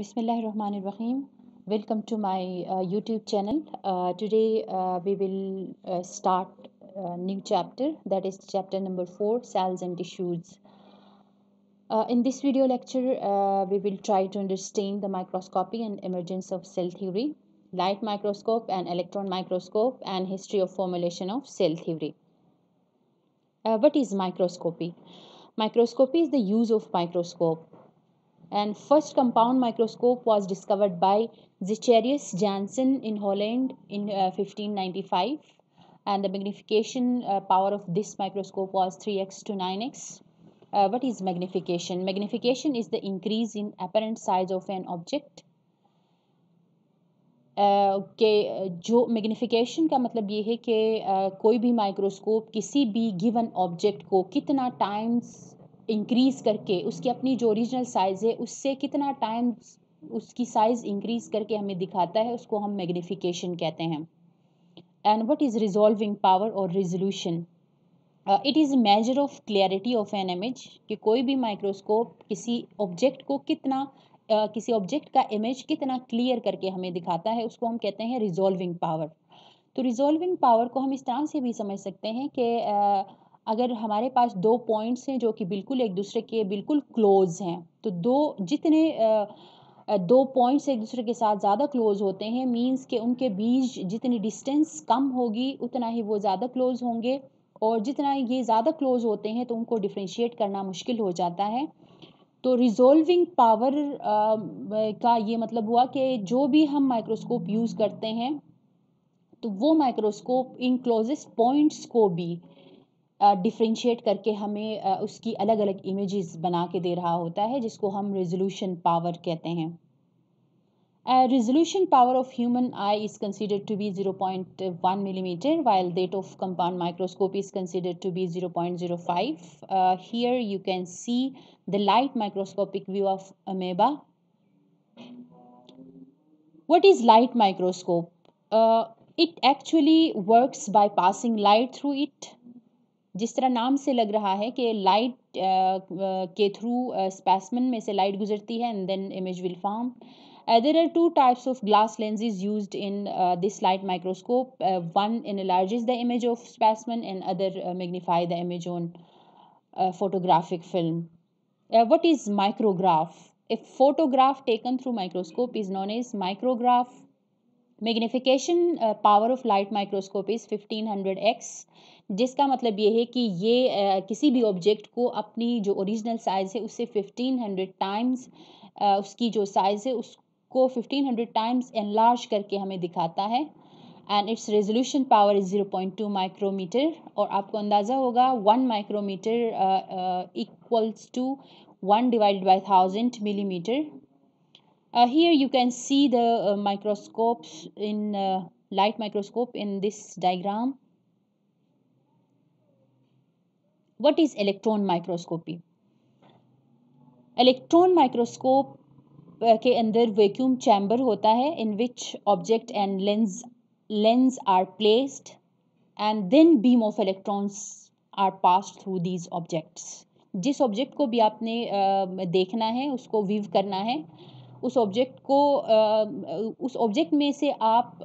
Bismillahirrahmanirrahim. Welcome to my YouTube channel. Today we will start a new chapter, that is chapter number 4, cells and tissues. In this video lecture, we will try to understand the microscopy and emergence of cell theory, light microscope and electron microscope, and history of formulation of cell theory. What is microscopy? Microscopy is the use of microscope. And first compound microscope was discovered by Zacharias Janssen in Holland in 1595, and the magnification power of this microscope was 3x to 9x. What is magnification? Magnification is the increase in apparent size of an object. जो magnification का मतलब ये है कि कोई भी microscope किसी भी गिवन ऑब्जेक्ट को कितना टाइम्स इंक्रीज़ करके उसकी अपनी जो ओरिजिनल साइज़ है उससे कितना टाइम्स उसकी साइज़ इंक्रीज़ करके हमें दिखाता है, उसको हम मैग्नीफिकेशन कहते हैं. And what is resolving power और resolution? It is measure of clarity of an image, कि कोई भी माइक्रोस्कोप किसी ऑब्जेक्ट को कितना किसी ऑब्जेक्ट का इमेज कितना क्लियर करके हमें दिखाता है, उसको हम कहते हैं रिजॉल्विंग पावर. तो रिजॉल्विंग पावर को हम इस तरह से भी समझ सकते हैं कि अगर हमारे पास दो पॉइंट्स हैं जो कि बिल्कुल एक दूसरे के बिल्कुल क्लोज हैं, तो दो पॉइंट्स एक दूसरे के साथ ज़्यादा क्लोज होते हैं, मींस कि उनके बीच जितनी डिस्टेंस कम होगी उतना ही वो ज़्यादा क्लोज होंगे, और जितना ये ज़्यादा क्लोज होते हैं तो उनको डिफ्रेंशिएट करना मुश्किल हो जाता है. तो रिजॉल्विंग पावर का ये मतलब हुआ कि जो भी हम माइक्रोस्कोप यूज़ करते हैं तो वो माइक्रोस्कोप इन क्लोजेस्ट पॉइंट्स को भी डिफ्रेंशिएट करके हमें उसकी अलग अलग इमेजेस बना के दे रहा होता है, जिसको हम रेजोल्यूशन पावर कहते हैं. Resolution power of human eye is considered to be 0.1 millimeter, while that of compound microscope is considered to be 0.05. Here you can see the light microscopic view of amoeba. What is light microscope? It actually works by passing light through it. जिस तरह नाम से लग रहा है कि light के through specimen में से लाइट गुजरती है, and then image will form. There are two types of glass lenses used in this light microscope. One enlarges the image of specimen and other magnify the image on photographic film. What is micrograph? A photograph taken through microscope is known as micrograph. Magnification power of light microscope is 1500x, जिसका मतलब ये है कि ये किसी भी object को अपनी जो ओरिजिनल साइज़ है उससे 1500 टाइम्स उसकी जो साइज़ है उसको 1500 टाइम्स एनलार्ज करके हमें दिखाता है. And it's resolution power is 0.2 micrometer, और आपको अंदाज़ा होगा 1 micrometer equals to 1 divided by 1000 millimeter. Here you can see the microscopes in light microscope in this diagram. What is electron microscopy? Electron microscope के अंदर वैक्यूम चैम्बर होता है, in which object and lens are placed, and then beam of electrons are passed through these objects. जिस object को भी आपने देखना है, उसको व्यू करना है, उस ऑब्जेक्ट में से आप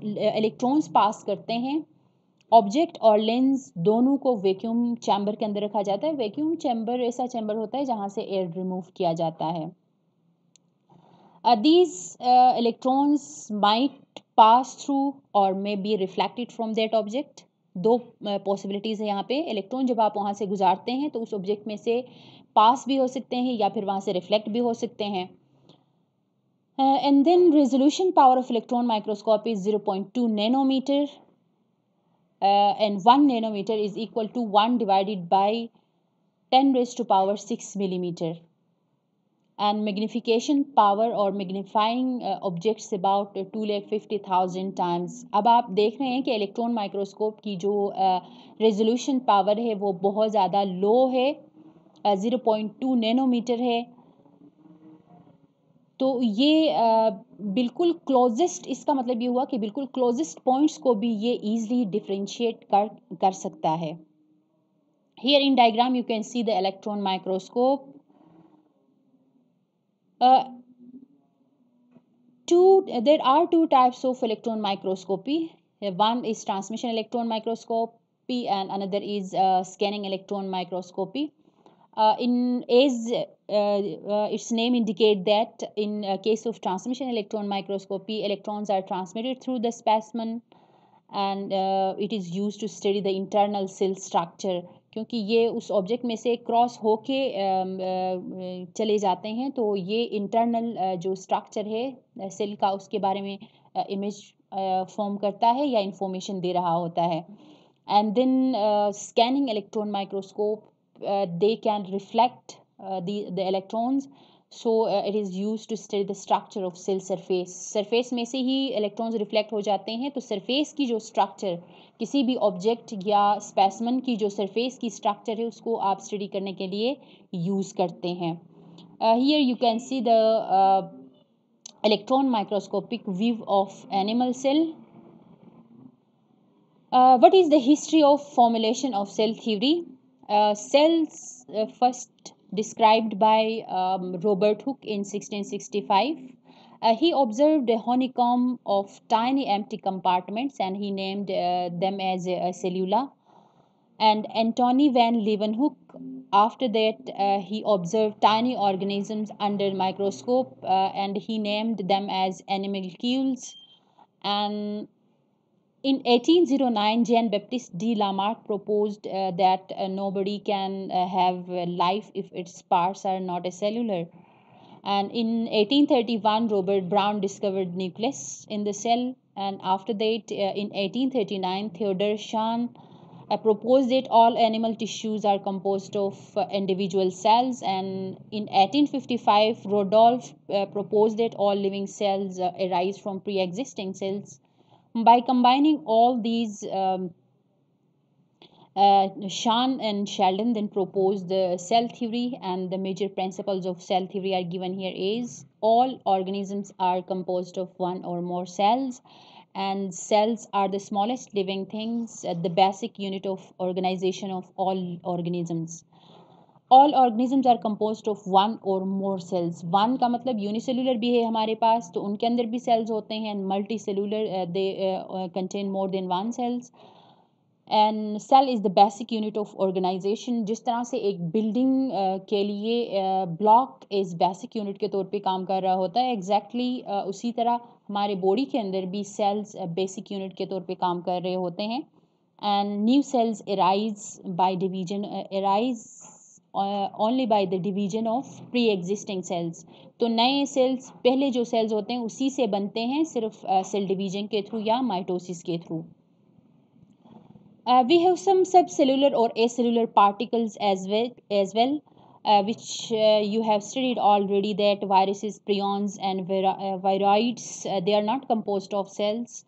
इलेक्ट्रॉन्स पास करते हैं. ऑब्जेक्ट और लेंस दोनों को वैक्यूम चैम्बर के अंदर रखा जाता है. वैक्यूम चैम्बर ऐसा चैम्बर होता है जहाँ से एयर रिमूव किया जाता है. These electrons might pass through or may be reflected from that object. दो पॉसिबिलिटीज़ है यहाँ पे. इलेक्ट्रॉन जब आप वहाँ से गुजारते हैं तो उस ऑब्जेक्ट में से पास भी हो सकते हैं या फिर वहाँ से रिफ्लेक्ट भी हो सकते हैं. And then resolution power of electron microscope is 0.2 nanometer, and 1 nanometer is equal to 1 divided by 10 raised to power 6 millimeter. And magnification power or magnifying objects about 2,50,000 times. अब आप देख रहे हैं कि इलेक्ट्रॉन माइक्रोस्कोप की जो रेजोल्यूशन पावर है वो बहुत ज़्यादा लो है, 0.2 नैनोमीटर है. तो ये बिल्कुल क्लोजेस्ट, इसका मतलब ये हुआ कि बिल्कुल क्लोजेस्ट पॉइंट्स को भी ये ईजिली डिफ्रेंशिएट कर सकता है. Here in diagram you can see the electron microscope. There are two types of electron microscopy. One is transmission electron microscopy and another is scanning electron microscopy. In as its name indicate that in case of transmission electron microscopy, electrons are transmitted through the specimen and it is used to study the internal cell structure. क्योंकि ये उस object में से cross होके चले जाते हैं तो ये इंटरनल जो स्ट्रक्चर है सेल का उसके बारे में इमेज फॉर्म करता है या इंफॉर्मेशन दे रहा होता है. And then scanning electron microscope they can reflect the electrons, so it is used to study the structure of cell surface में से ही electrons reflect हो जाते हैं. तो surface की जो structure किसी भी object या specimen की जो surface की structure है उसको आप study करने के लिए use करते हैं. Here you can see the electron microscopic view of animal cell. What is the history of formulation of cell theory? Cells first described by Robert Hooke in 1665. He observed a honeycomb of tiny empty compartments and he named them as cellula. And Antony van Leeuwenhoek, after that, he observed tiny organisms under microscope and he named them as animalcules. And in 1809, Jean-Baptiste de Lamarck proposed that nobody can have life if its parts are not cellular. And in 1831, Robert Brown discovered nucleus in the cell. And after that, in 1839, Theodore Schwann proposed that all animal tissues are composed of individual cells. And in 1855, Rodolphe proposed that all living cells arise from pre-existing cells. By combining all these, Schwann and Sheldon then proposed the cell theory, and the major principles of cell theory are given here is all organisms are composed of one or more cells, and cells are the smallest living things, the basic unit of organization of all organisms. All organisms are composed of one or more sales. One का मतलब unicellular भी है हमारे पास तो उनके अंदर भी cells होते हैं. Multicellular they contain more than one cells. And cell is the basic unit of organisation. जिस तरह से एक बिल्डिंग के लिए ब्लॉक इज़ बेसिक यूनिट के तौर पे काम कर रहा होता है, एग्जैक्टली उसी तरह हमारे बॉडी के अंदर भी सेल्स बेसिक यूनिट के तौर पे काम कर रहे होते हैं. And new sales arise by division only by the division of pre-existing cells. तो नए सेल्स पहले जो सेल्स होते हैं उसी से बनते हैं सिर्फ सेल डिवीजन के थ्रू या माइटोसिस के through. We have some subcellular or acellular particles as well which you have studied already, that viruses, prions and viroids, they are not composed of cells,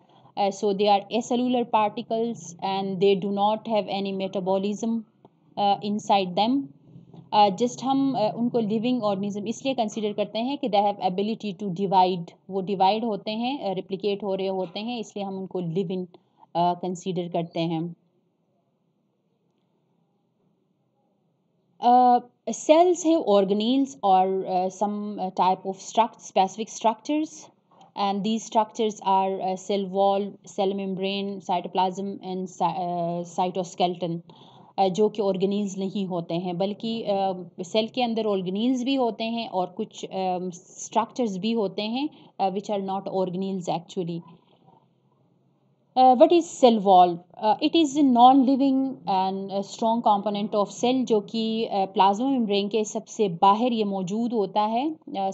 so they are acellular particles and they do not have any metabolism inside them. Just हम उनको living organism इसलिए consider करते हैं कि they have ability to divide. वो divide होते हैं, replicate हो रहे होते हैं, इसलिए हम उनको लिविंग कंसीडर करते हैं. Cells have organelles or some type of specific structures, and these structures are cell wall, cell membrane, cytoplasm and cytoskeleton. जो कि ऑर्गेनील्स नहीं होते हैं बल्कि सेल के अंदर ऑर्गेनील्स भी होते हैं और कुछ स्ट्रक्चर्स भी होते हैं which are not organelles actually. What is cell wall? It is a non-living and a strong component of cell जो कि प्लाज्मा मेम्ब्रेन के सबसे बाहर ये मौजूद होता है.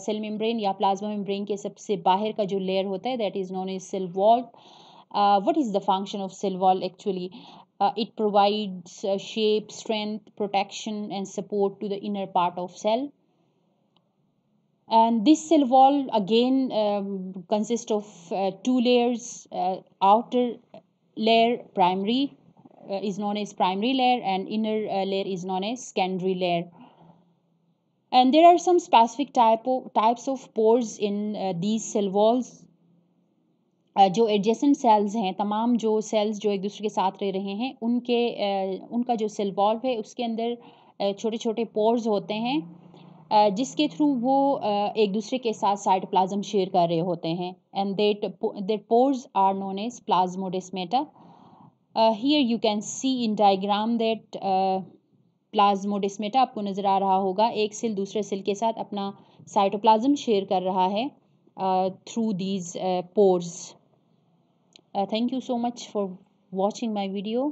सेल मेम्ब्रेन या प्लाज्मा मेम्ब्रेन के सबसे बाहर का जो लेयर होता है that is known as cell wall. What is the function of cell wall actually? It provides shape, strength, protection and support to the inner part of cell. And this cell wall again consists of two layers. Outer layer primary is known as primary layer and inner layer is known as secondary layer. And there are some specific types of pores in these cell walls. जो adjacent sales हैं, तमाम जो sales जो एक दूसरे के साथ रह रहे हैं उनका जो सेल वॉल है उसके अंदर छोटे छोटे पोर्स होते हैं. जिसके थ्रू वो एक दूसरे के साथ साइटोप्लाज्म शेयर कर रहे होते हैं, and that pores are known as plasmodesmata. Here you can see in diagram that plasmodesmata आपको नज़र आ रहा होगा, एक सेल दूसरे सेल के साथ अपना साइटोप्लाज्म शेयर कर रहा है through these pores. Thank you so much for watching my video.